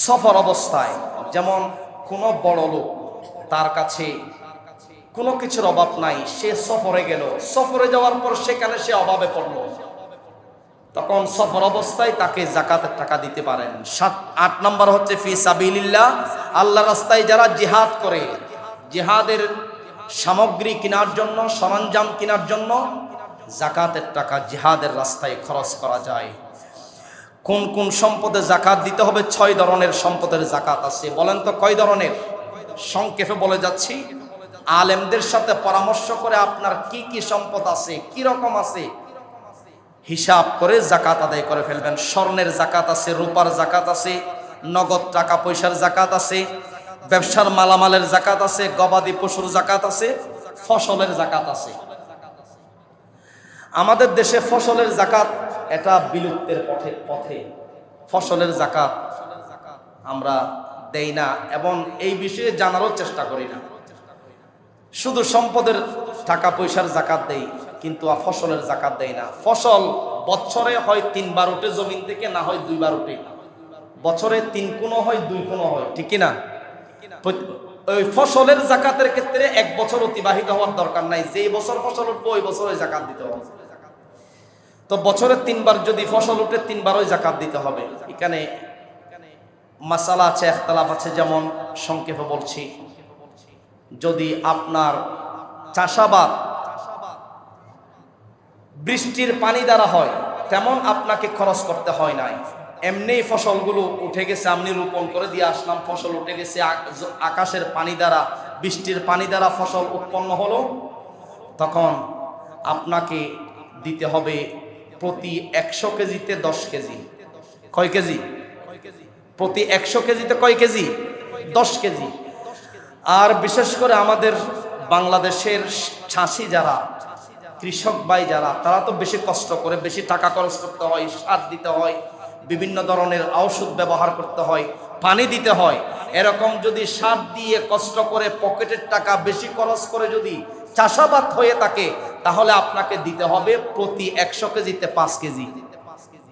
S1: সফর অবস্থায়, যেমন কোনো বড় লোক, তার কাছে কোনো কিছুর অভাব নাই, সে সফরে গেল, সফরে যাওয়ার পর সেখানে সে অভাবে পড়ল, তখন সফর অবস্থায় তাকে যাকাতের টাকা দিতে পারেন। 8 নম্বর হচ্ছে ফি সাবিলিল্লাহ, আল্লাহর রাস্তায় যারা জিহাদ করে, জিহাদের সামগ্রী কেনার জন্য, সরঞ্জাম কেনার জন্য যাকাতের টাকা জিহাদের রাস্তায় খরচ করা যায়। কোন কোন সম্পদে যাকাত দিতে হবে? 6 ধরনের সম্পদের যাকাত আছে। বলেন তো কয় ধরনের? সংক্ষেপে বলে যাচ্ছি, আলেমদের সাথে পরামর্শ করে আপনার কি কি সম্পদ আছে, কি রকম আছে, হিসাব করে যাকাত আদায় করে ফেলবেন। স্বর্ণের যাকাত আছে, রূপার যাকাত আছে, নগদ টাকা পয়সার যাকাত আছে, ব্যবসার মালামালের যাকাত আছে, গবাদি পশুর যাকাত আছে, ফসলের যাকাত আছে। আমাদের দেশে ফসলের যাকাত এটা বিলুপ্তের পথে। ফসলের যাকাত আমরা দেই না এবং এই বিষয়ে জানারও চেষ্টা করি না। শুধু সম্পদের টাকা পয়সার যাকাত দেই, কিন্তু ফসলের যাকাত দেই না। ফসল বছরে হয় 3 বার উঠে জমিন থেকে, না হয় 2 বার উঠে। বছরে 3 কোনো হয়, 2 কোনো হয়, ঠিক না? ওই ফসলের যাকাতের ক্ষেত্রে 1 বছর অতিবাহিত হওয়ার দরকার নাই, যেই বছর ফসল উঠবে ওই বছর ওই যাকাত দিতে হবে। তো বছরে 3 বার যদি ফসল উঠে 3 বার ওই যাকাত দিতে হবে। এখানে মাসালা আছে, ইখতিলাফ আছে। যেমন সংক্ষেপে বলছি, যদি আপনার চাষাবাদ বৃষ্টির পানি দ্বারা হয়, তেমন আপনাকে খরচ করতে হয় নাই, এমনি ফসলগুলো উঠে গেছে, আপনি রোপণ করে দিয়ে আসলাম, ফসল উঠে গেছে, আকাশের পানি দ্বারা, বৃষ্টির পানি দ্বারা ফসল উৎপন্ন হলো, তখন আপনাকে দিতে হবে প্রতি 100 কেজিতে 10 কেজি। কয় কেজি? প্রতি 100 কেজিতে কয় কেজি? 10 কেজি। আর বিশেষ করে আমাদের বাংলাদেশের চাষি যারা, কৃষক ভাই যারা, তারা তো বেশি কষ্ট করে, বেশি টাকা খরচ করতে হয়, সার দিতে হয়, বিভিন্ন ধরনের ঔষধ ব্যবহার করতে হয়, পানি দিতে হয়। এরকম যদি সার দিয়ে কষ্ট করে পকেটের টাকা বেশি খরচ করে যদি চাষাবাদ হয়ে থাকে, তাহলে আপনাকে দিতে হবে প্রতি 100 কেজিতে 5 কেজি।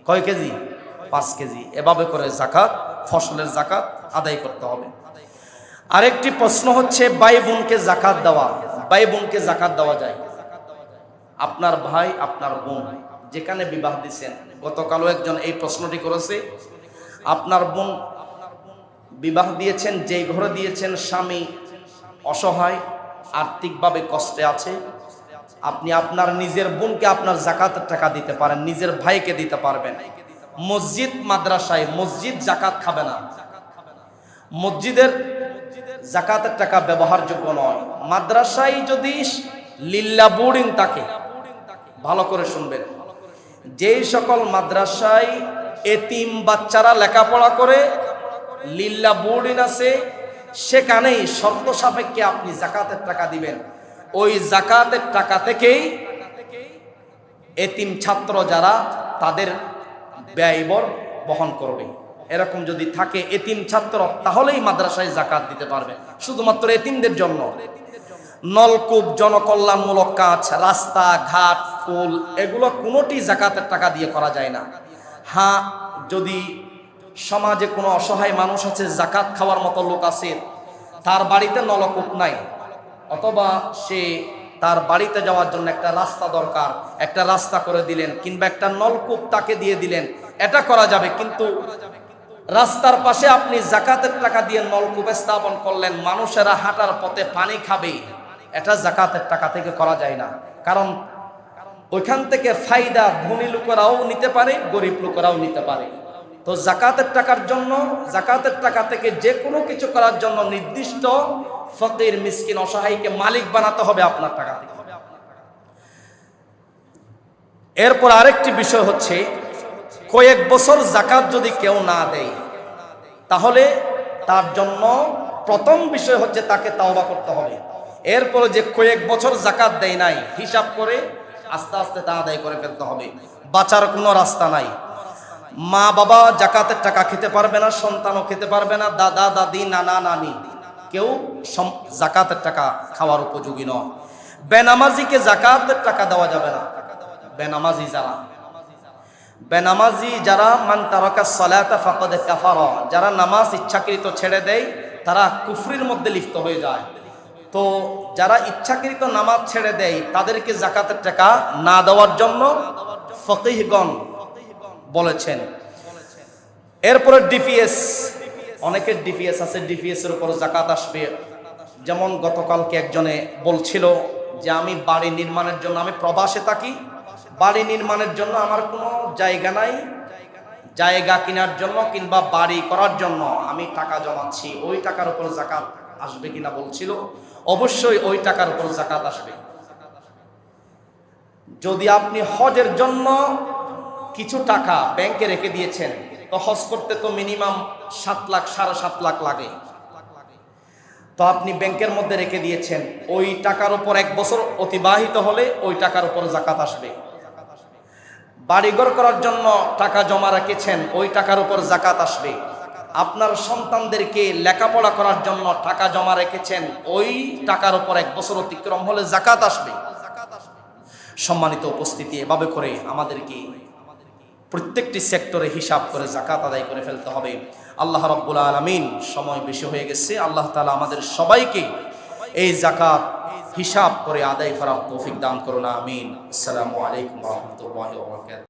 S1: কয় কেজি? 5 কেজি। এভাবে করে যাকাত, ফসলের যাকাত আদায় করতে হবে। আরেকটি প্রশ্ন হচ্ছে ভাই বোনকে যাকাত দেওয়া। ভাই বোনকে যাকাত দেওয়া যায়? আপনার ভাই, আপনার বোন যেখানে বিবাহ দিচ্ছেন, গতকালও একজন এই প্রশ্নটি করেছে, আপনার বোন বিবাহ দিয়েছেন, যেই ঘরে দিয়েছেন স্বামী অসহায়, আর্থিকভাবে কষ্টে আছে, আপনি আপনার নিজের বোনকে আপনার যাকাতের টাকা দিতে পারেন, নিজের ভাইকে দিতে পারবেন। মসজিদ মাদ্রাসায় মসজিদ যাকাত খাবে না, মসজিদের যাকাতের টাকা ব্যবহারযোগ্য নয়। মাদ্রাসায় যদি লিল্লা বোর্ডিং থাকে, ভালো করে শুনবেন, যেই সকল মাদ্রাসায় এতিম বাচ্চারা লেখাপড়া করে, লিল্লা বোর্ডিং আছে, সেখানেই শর্ত সাপেক্ষে আপনি যাকাতের টাকা দিবেন। ওই যাকাতের টাকা থেকেই এতিম ছাত্র যারা তাদের ব্যয়বর বহন করবে। এরকম যদি থাকে এতিম ছাত্র, তাহলেই মাদ্রাসায় যাকাত দিতে পারবে, শুধুমাত্র এতিমদের জন্য। নলকূপ, জনকল্যাণমূলক কাজ, রাস্তা ঘাট, ফুল, এগুলো কোনোটি যাকাতের টাকা দিয়ে করা যায় না। হ্যাঁ, যদি সমাজে কোনো অসহায় মানুষ আছে, যাকাত খাওয়ার মতো লোক আছে, তার বাড়িতে নলকূপ নাই, অথবা সে তার বাড়িতে যাওয়ার জন্য একটা রাস্তা দরকার, একটা রাস্তা করে দিলেন, কিংবা একটা নলকূপ তাকে দিয়ে দিলেন, এটা করা যাবে। কিন্তু রাস্তার পাশে আপনি যাকাতের টাকা দিয়ে নলকূপ স্থাপন করলেন, মানুষেরা হাঁটার পথে পানি খাবে, এটা যাকাতের টাকা থেকে করা যায় না। কারণ ওইখান থেকে ফায়দা ধনী লোকেরাও নিতে পারে, গরিব লোকেরাও নিতে পারে। তো যাকাতের টাকার জন্য, যাকাতের টাকা থেকে যে কোনো কিছু করার জন্য নির্দিষ্ট ফকির, মিসকিন, অসহায়কে মালিক বানাতে হবে আপনার টাকা থেকে। এরপর আরেকটি বিষয় হচ্ছে, কয়েক বছর যাকাত যদি কেউ না দেয়, তাহলে তার জন্য প্রথম বিষয় হচ্ছে তাকে তাওবা করতে হবে। এরপরে যে কয়েক বছর যাকাত দেয় নাই, হিসাব করে আস্তে আস্তে তা আদায় করে ফেলতে হবে, বাঁচার কোনো রাস্তা নাই। মা বাবা যাকাতের টাকা খেতে পারবে না, সন্তানও খেতে পারবে না, দাদা দাদি, নানা নানি, কেউ যাকাতের টাকা খাওয়ার উপযোগী নয়। বেনামাজিকে যাকাতের টাকা দেওয়া যাবে না। বেনামাজি যারা মান তারাকা সালাতা ফাকাদ কাফারা, যারা নামাজ ইচ্ছাকৃত ছেড়ে দেয়, তারা কুফরির মধ্যে লিপ্ত হয়ে যায়। তো যারা ইচ্ছাকৃত নামাজ ছেড়ে দেয়, তাদেরকে যাকাতের টাকা না দেওয়ার জন্য ফকিহগণ বলেছেন। এরপরে ডিপিএস, অনেকের ডিপিএস আছে, ডিপিএস এর উপর যাকাত আসবে। যেমন গতকালকে একজনে বলছিল যে আমি বাড়ি নির্মাণের জন্য, আমি প্রবাসে থাকি, বাড়ি নির্মাণের জন্য আমার কোনো জায়গা নাই, জায়গা কেনার জন্য কিংবা বাড়ি করার জন্য আমি টাকা জমাচ্ছি, ওই টাকার উপর যাকাত আসবে কিনা বলছিল। অবশ্যই ওই টাকার উপর যাকাত আসবে। যদি আপনি হজের জন্য কিছু টাকা ব্যাংকে রেখে দিয়েছেন, তো হজ করতে তো মিনিমাম 7 লাখ 7.5 লাখ লাগে, তো আপনি ব্যাংকের মধ্যে রেখে দিয়েছেন, ওই টাকার উপর 1 বছর অতিবাহিত হলে ওই টাকার উপর যাকাত আসবে। বাড়িঘর করার জন্য টাকা জমা রেখেছেন, ওই টাকার উপর যাকাত আসবে। আপনার সন্তানদেরকে লেখাপড়া করার জন্য টাকা জমা রেখেছেন, ওই টাকার উপর 1 বছর অতিক্রম হলে যাকাত আসবে। সম্মানিত উপস্থিতি, এভাবে করে আমাদেরকে প্রত্যেকটি সেক্টরে হিসাব করে যাকাত আদায় করে ফেলতে হবে। আল্লাহ রাব্বুল আলামিন, সময় বেশি হয়ে গেছে, আল্লাহ তাআলা আমাদের সবাইকে এই যাকাত হিসাব করে আদায় করার তৌফিক দান করুন, আমিন। আসসালামু আলাইকুম ওয়া রাহমাতুল্লাহি ওয়া বারাকাতুহু।